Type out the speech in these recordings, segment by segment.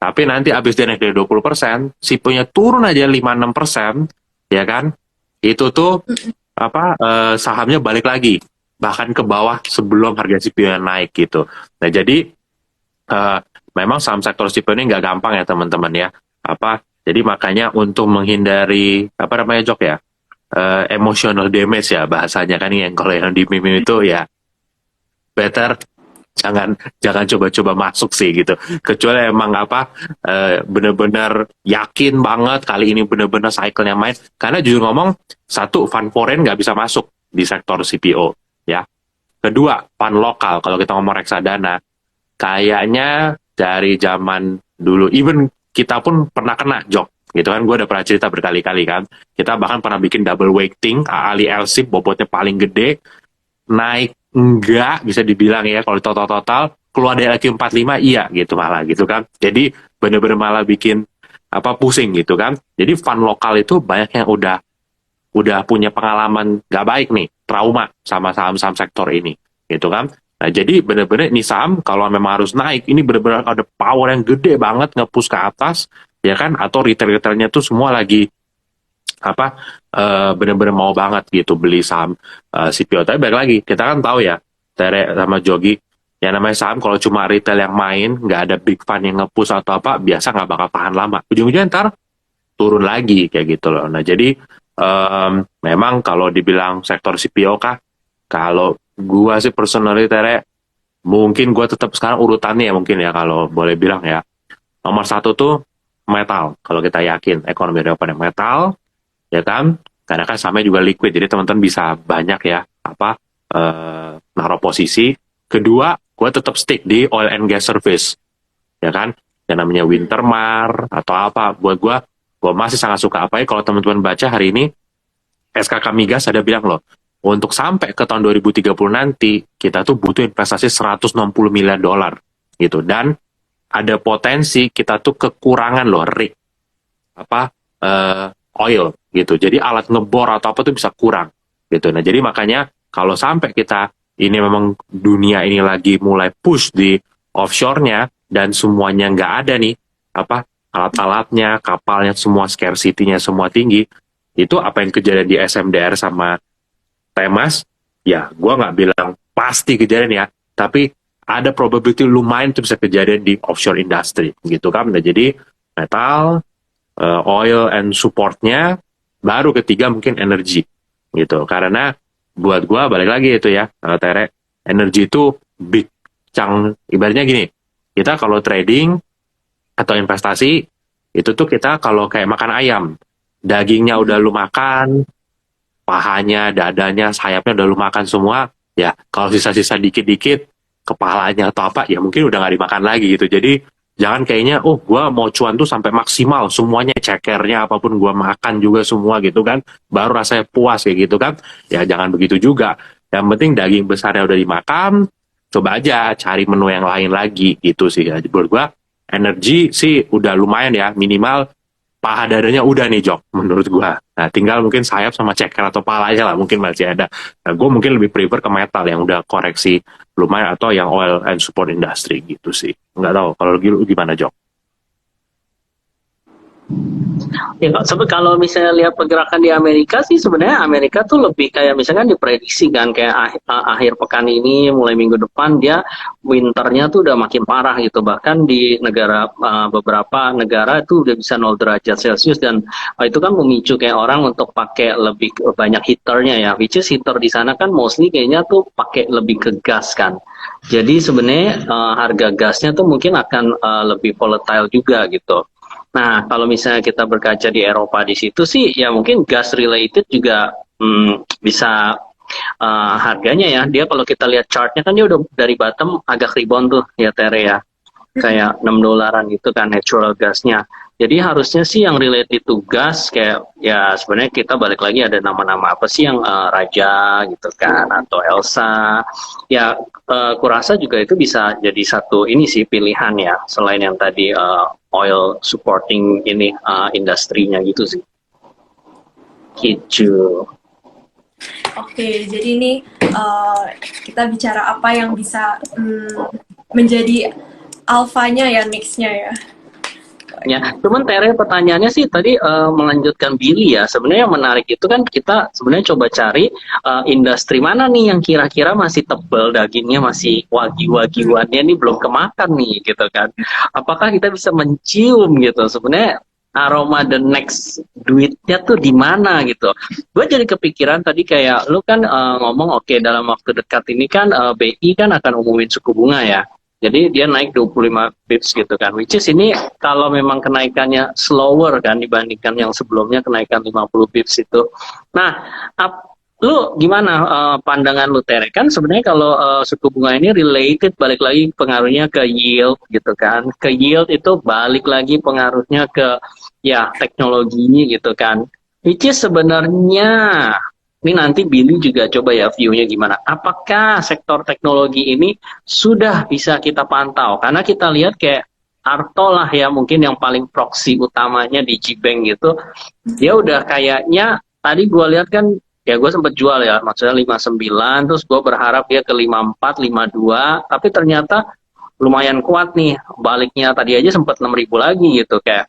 Tapi nanti abis dia naik dari 20%, CPO-nya turun aja 5-6%, ya kan? Itu tuh sahamnya balik lagi, bahkan ke bawah sebelum harga CPO-nya naik gitu. Nah, jadi eh, memang saham sektor CPO ini nggak gampang ya teman-teman ya. Jadi makanya untuk menghindari Jok ya, emotional damage ya bahasanya kan, yang kalau yang di meme itu ya better jangan jangan coba-coba masuk sih gitu, kecuali emang bener-bener yakin banget kali ini bener-bener cycle-nya main. Karena jujur ngomong, satu, fund foreign nggak bisa masuk di sektor CPO ya. Kedua, fund lokal, kalau kita ngomong reksadana, kayaknya dari zaman dulu, even kita pun pernah kena Jok gitu kan. Gue udah pernah cerita berkali-kali kan, kita bahkan pernah bikin double weighting Ali LSIP, bobotnya paling gede, naik enggak bisa dibilang ya, kalau total keluar dari IQ 45 iya gitu malah gitu kan. Jadi bener-bener malah bikin pusing gitu kan. Jadi fund lokal itu banyak yang udah punya pengalaman gak baik nih, trauma sama saham-saham sektor ini gitu kan. Nah, jadi bener-bener ini saham kalau memang harus naik, ini bener-bener ada power yang gede banget nge-push ke atas ya kan, atau retail-retailnya tuh semua lagi bener-bener mau banget gitu beli saham CPO. Tapi balik lagi, kita kan tahu ya, Tere sama Jogi, yang namanya saham kalau cuma retail yang main, nggak ada big fund yang nge-push atau biasa nggak bakal tahan lama. Ujung-ujungnya ntar turun lagi kayak gitu loh. Nah, jadi memang kalau dibilang sektor CPO kah, kalau gua sih personally Tere, mungkin gua tetap sekarang urutannya ya mungkin ya, kalau boleh bilang ya, nomor satu tuh metal. Kalau kita yakin ekonomi depan yang metal, ya kan, karena kan sahamnya juga liquid, jadi teman-teman bisa banyak ya naruh posisi. Kedua, gue tetap stick di oil and gas service, ya kan, yang namanya Wintermar atau buat gue masih sangat suka. Apalagi kalau teman-teman baca hari ini SKK Migas ada bilang loh, untuk sampai ke tahun 2030 nanti kita tuh butuh investasi 160 miliar dolar gitu, dan ada potensi kita tuh kekurangan loh rig oil gitu. Jadi alat ngebor atau tuh bisa kurang gitu. Nah, jadi makanya kalau sampai kita ini memang dunia ini lagi mulai push di offshore-nya dan semuanya nggak ada nih alat-alatnya, kapalnya semua scarcity-nya semua tinggi, itu apa yang kejadian di SMDR sama Temas, ya gue nggak bilang pasti kejadian ya, tapi ada probability lumayan itu bisa kejadian di offshore industry gitu kan. Nah, jadi metal, oil and supportnya, baru ketiga mungkin energi gitu. Karena buat gua balik lagi itu ya, Tere, energi itu big chunk. Ibaratnya gini, kita kalau trading atau investasi itu tuh kita kalau kayak makan ayam, dagingnya udah lu makan, pahanya, dadanya, sayapnya udah lu makan semua, ya kalau sisa-sisa dikit-dikit kepalanya atau ya mungkin udah nggak dimakan lagi gitu. Jadi jangan kayaknya, oh gue mau cuan tuh sampai maksimal semuanya, cekernya apapun gue makan juga semua gitu kan, baru rasanya puas kayak gitu kan. Ya jangan begitu juga, yang penting daging besarnya udah dimakan, coba aja cari menu yang lain lagi gitu sih ya. Menurut gue energi sih udah lumayan ya, minimal paha dadanya udah nih Jok menurut gue. Nah, tinggal mungkin sayap sama ceker atau pala aja lah mungkin masih ada. Nah, gue mungkin lebih prefer ke metal yang udah koreksi lumayan, atau yang oil and support industry gitu sih. Nggak tahu kalau lu gimana Jok? Ya, kalau misalnya lihat pergerakan di Amerika sih, sebenarnya Amerika tuh lebih kayak misalkan diprediksi kan, kayak akhir pekan ini mulai minggu depan dia winternya tuh udah makin parah gitu. Bahkan di beberapa negara itu udah bisa 0 derajat Celcius, dan itu kan memicu kayak orang untuk pakai lebih banyak heaternya ya, which is heater di sana kan mostly kayaknya tuh pakai lebih ke gas kan. Jadi sebenarnya harga gasnya tuh mungkin akan lebih volatile juga gitu. Nah, kalau misalnya kita berkaca di Eropa di situ sih, ya mungkin gas related juga bisa harganya ya. Dia kalau kita lihat chartnya kan dia udah dari bottom agak rebound tuh ya Tere ya. Kayak $6 gitu kan natural gasnya. Jadi harusnya sih yang related to gas kayak ya sebenarnya kita balik lagi ada nama-nama apa sih yang Raja gitu kan, atau Elsa. Ya kurasa juga itu bisa jadi satu ini sih pilihan ya, selain yang tadi oil supporting ini industrinya gitu sih. Gitu. Oke, jadi ini kita bicara apa yang bisa menjadi alfanya ya, mixnya ya. Ya, cuman Tere pertanyaannya sih tadi melanjutkan Billy ya. Sebenarnya yang menarik itu kan kita sebenarnya coba cari industri mana nih yang kira-kira masih tebel dagingnya, masih wagyu-wagyuannya nih belum kemakan nih gitu kan. Apakah kita bisa mencium gitu sebenarnya aroma the next duitnya tuh di mana gitu. Gue jadi kepikiran tadi kayak lu kan ngomong oke dalam waktu dekat ini kan BI kan akan umumin suku bunga ya. Jadi dia naik 25 pips gitu kan. Which is ini kalau memang kenaikannya slower kan dibandingkan yang sebelumnya kenaikan 50 pips itu. Nah, lu gimana pandangan lu Tere? Kan sebenarnya kalau suku bunga ini related balik lagi pengaruhnya ke yield gitu kan. Ke yield itu balik lagi pengaruhnya ke ya teknologi gitu kan. Which is sebenarnya ini nanti Billy juga coba ya view-nya gimana. Apakah sektor teknologi ini sudah bisa kita pantau? Karena kita lihat kayak Arto lah ya mungkin yang paling proksi utamanya di Gbank gitu. Dia udah kayaknya tadi gue lihat kan ya gue sempet jual ya maksudnya 59 terus gue berharap dia ke 54, 52 tapi ternyata lumayan kuat nih baliknya tadi aja sempet 6.000 lagi gitu kayak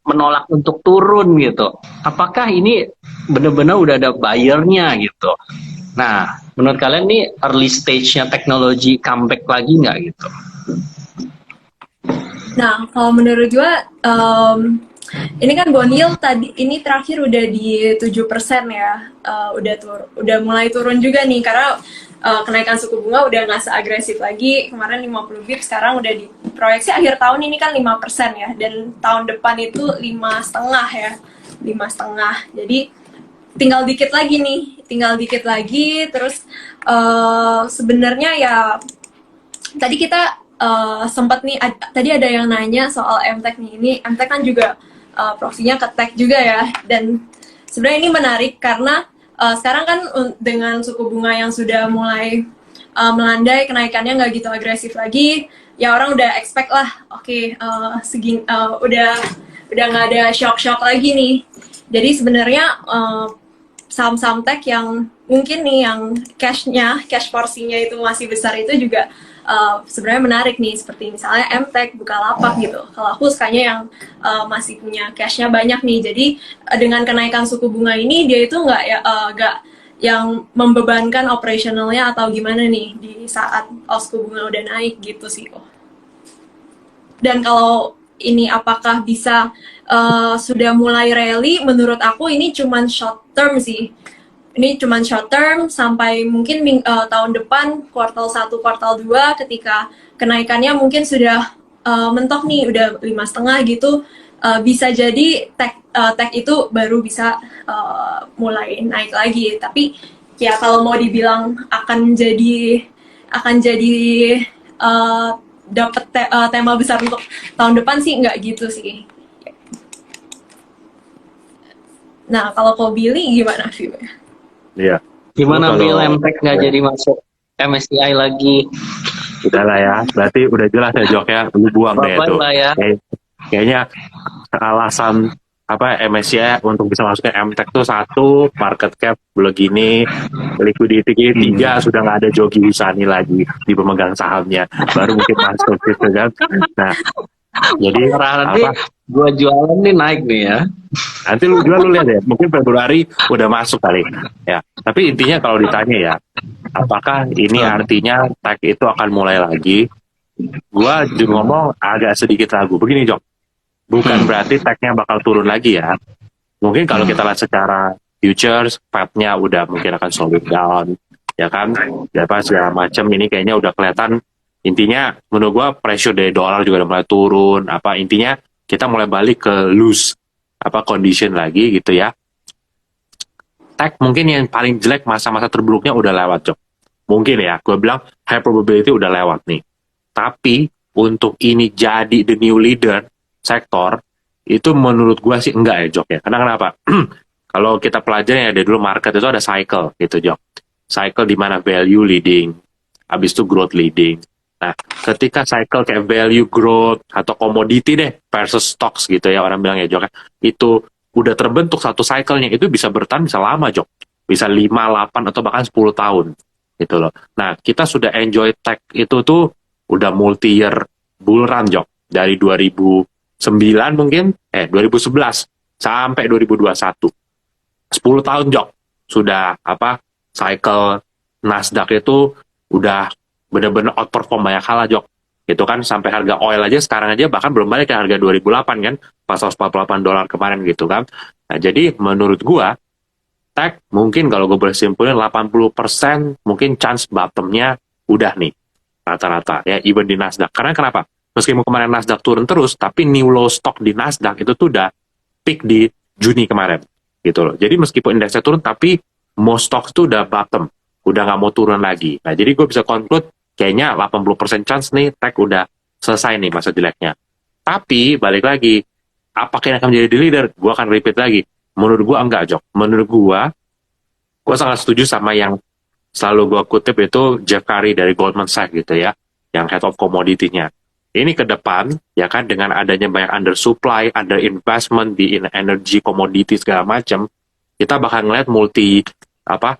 menolak untuk turun gitu. Apakah ini benar-benar udah ada buyernya gitu? Nah, menurut kalian nih early stage-nya teknologi comeback lagi nggak gitu? Nah, kalau menurut gue, ini kan bond yield tadi ini terakhir udah di 7% ya, udah mulai turun juga nih karena kenaikan suku bunga udah nggak seagresif lagi. Kemarin 50 bip, sekarang udah di proyeksi akhir tahun ini kan 5% ya, dan tahun depan itu 5,5 ya, 5,5. Jadi tinggal dikit lagi nih, terus sebenarnya ya tadi kita sempat nih tadi ada yang nanya soal MTech nih. Ini MTech kan juga profilnya ke tech juga ya, dan sebenarnya ini menarik karena sekarang kan dengan suku bunga yang sudah mulai melandai, kenaikannya nggak gitu agresif lagi, ya orang udah expect lah, oke, udah nggak ada shock lagi nih. Jadi sebenarnya saham-saham tech yang mungkin nih yang cash porsinya itu masih besar itu juga sebenarnya menarik nih, seperti misalnya MTech, Bukalapak gitu. Kalau aku sukanya yang masih punya cashnya banyak nih. Jadi dengan kenaikan suku bunga ini dia itu nggak yang membebankan operasionalnya atau gimana nih di saat suku bunga udah naik gitu sih. Dan kalau ini apakah bisa sudah mulai rally, menurut aku ini cuman short term sih. Ini cuman short term sampai mungkin tahun depan kuartal 1, kuartal 2 ketika kenaikannya mungkin sudah mentok nih udah 5,5 gitu, bisa jadi tech itu baru bisa mulai naik lagi. Tapi ya kalau mau dibilang akan jadi dapat tema besar untuk tahun depan sih nggak gitu sih. Nah, kalau kau Billy gimana view-nya? Iya. Gimana Bill MTech nggak jadi masuk MSCI lagi? Udahlah ya, berarti udah jelas ya Jok ya, lu buang deh itu. Ya. Kayaknya alasan MSCI untuk bisa masuk ke MTech tuh 1, market cap begini, liquidity 3, sudah nggak ada Jogi Husani lagi di pemegang sahamnya, baru mungkin masuk gitu kan. Nah, jadi nanti gua jualan nih naik nih ya. Nanti lu jual, lu lihat ya, mungkin Februari udah masuk kali ya. Tapi intinya kalau ditanya ya, apakah ini artinya tech itu akan mulai lagi? Gua juga ngomong agak sedikit ragu. Begini Jok, bukan berarti tech-nya bakal turun lagi ya. Mungkin kalau kita lihat secara futures, Fed-nya udah mungkin akan slowing down, ya kan? Segala macam ini kayaknya udah kelihatan. Intinya menurut gua pressure dari dolar juga udah mulai turun. Intinya kita mulai balik ke loose condition lagi gitu ya. Tech mungkin yang paling jelek, masa-masa terburuknya udah lewat Jok. Mungkin ya, gue bilang high probability udah lewat nih. Tapi untuk ini jadi the new leader sektor, itu menurut gue sih enggak ya Jok ya. Karena kenapa? Kalau kita pelajari ya dari dulu market itu ada cycle gitu Jok. Cycle di mana value leading, habis itu growth leading. Nah, ketika cycle kayak value growth atau commodity deh versus stocks gitu ya orang bilang ya Jok, itu udah terbentuk satu cycle-nya, itu bisa bertahan bisa lama Jok. Bisa 5, 8 atau bahkan 10 tahun gitu loh. Nah, kita sudah enjoy tech itu tuh udah multi-year bull run Jok. Dari 2011 mungkin, 2011 sampai 2021. 10 tahun, Jok. Sudah cycle Nasdaq itu udah bener-bener outperform banyak hal lah, Jok. Itu kan sampai harga oil aja sekarang aja bahkan belum balik ke harga 2008 kan, pas $148 kemarin gitu kan. Nah, jadi menurut gua tech mungkin kalau gue boleh simpulin 80% mungkin chance bottomnya udah nih rata-rata ya, even di Nasdaq. Karena kenapa? Meskipun kemarin Nasdaq turun terus, tapi new low stock di Nasdaq itu tuh udah peak di Juni kemarin gitu loh. Jadi meskipun indeksnya turun, tapi most stocks tuh udah bottom, udah nggak mau turun lagi. Nah, jadi gue bisa conclude kayaknya 80% chance nih tech udah selesai nih masa jeleknya. Tapi balik lagi, apakah ini akan menjadi leader? Gue akan repeat lagi. Menurut gue enggak, Jok. Menurut gue sangat setuju sama yang selalu gue kutip itu Jeff Curry dari Goldman Sachs gitu ya, yang head of commodity-nya. Ini ke depan, ya kan, dengan adanya banyak undersupply, under investment di energy, commodity, segala macam, kita bakal ngeliat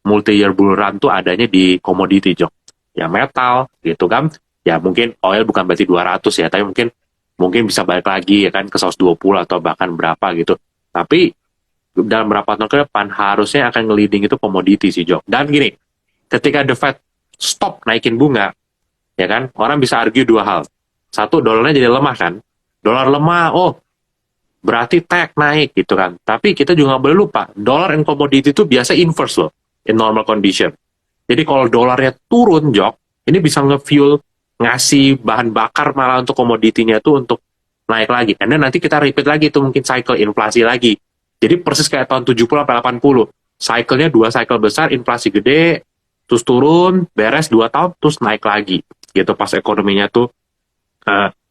multi-year bull run tuh adanya di commodity, Jok. Ya metal, gitu kan. Ya mungkin oil bukan berarti 200 ya, tapi mungkin bisa balik lagi ya kan ke 120 atau bahkan berapa gitu. Tapi dalam beberapa tahun ke depan harusnya akan nge-leading itu commodity sih, Jok. Dan gini, ketika the Fed stop naikin bunga, ya kan, orang bisa argue dua hal. Satu, dolarnya jadi lemah kan. Dolar lemah, berarti tech naik gitu kan. Tapi kita juga nggak boleh lupa, dolar and commodity itu biasa inverse loh, in normal condition. Jadi kalau dolarnya turun, Jok, ini bisa nge-fuel, ngasih bahan bakar malah untuk komoditinya tuh untuk naik lagi. Karena nanti kita repeat lagi tuh mungkin cycle inflasi lagi. Jadi persis kayak tahun 70 sampai 80. Cycle-nya 2 cycle besar, inflasi gede, terus turun, beres 2 tahun, terus naik lagi. Gitu pas ekonominya tuh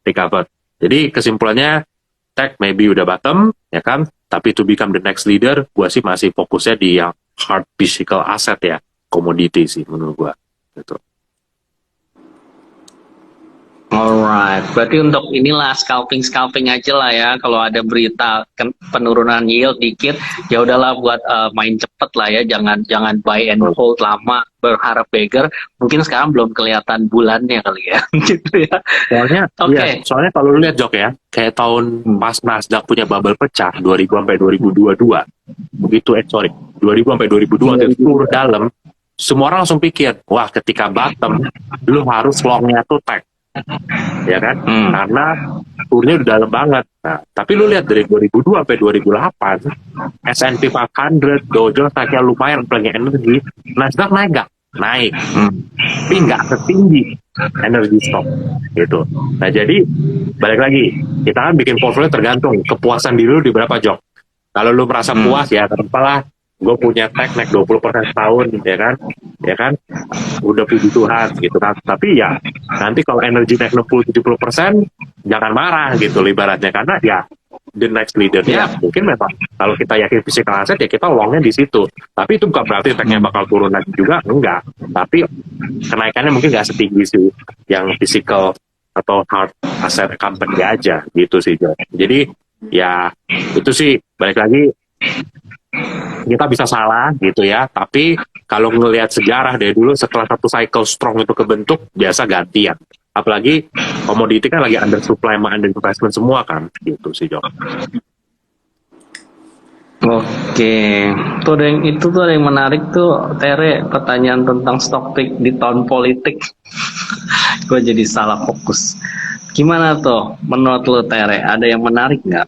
recover. Jadi kesimpulannya, tech maybe udah bottom, ya kan? Tapi to become the next leader, gua sih masih fokusnya di yang hard physical asset ya, commodity sih menurut gua. Gitu. Alright, berarti untuk inilah scalping aja lah ya. Kalau ada berita penurunan yield dikit, ya udahlah buat main cepet lah ya. Jangan buy and hold lama berharap beggar. Mungkin sekarang belum kelihatan bulannya kali ya, gitu ya. Soalnya, Oke. soalnya kalau lu lihat, Jok ya, kayak tahun pas Nasdaq punya bubble pecah 2000 sampai 2022, begitu 2000 sampai 2002 itu turun dalam, semua orang langsung pikir, wah ketika bottom, lu harus longnya tuh tech. Ya kan? Karena turunnya udah dalam banget. Nah, tapi lu lihat dari 2002 sampai 2008, S&P 500, Dow Jones naiknya lumayan, apalagi energi. Nasdaq naik nggak? Naik. Tapi nggak setinggi energi stock. Gitu. Nah, jadi balik lagi, kita kan bikin portfolio tergantung kepuasan diri lu di berapa, Jok. Kalau lu merasa puas, ya katakanlah gue punya tech naik 20% setahun, ya kan, udah puji Tuhan gitu kan. Tapi ya nanti kalau energi naik 60-70%, jangan marah gitu ibaratnya, karena ya the next leader-nya mungkin memang kalau kita yakin physical asset ya kita longnya di situ. Tapi itu bukan berarti tech-nya bakal turun lagi juga, enggak. Tapi kenaikannya mungkin nggak setinggi sih yang physical atau hard asset company aja gitu sih, Jo. Jadi ya itu sih balik lagi, kita bisa salah gitu ya, tapi kalau ngelihat sejarah dari dulu setelah satu cycle strong itu kebentuk, biasa gantian. Apalagi komoditi kan lagi under supply sama under investment semua kan, gitu sih, Jok. Oke, itu tuh ada yang menarik tuh, Tere, pertanyaan tentang stock pick di tahun politik. Gue jadi salah fokus. Gimana tuh menurut lo, Tere? Ada yang menarik nggak?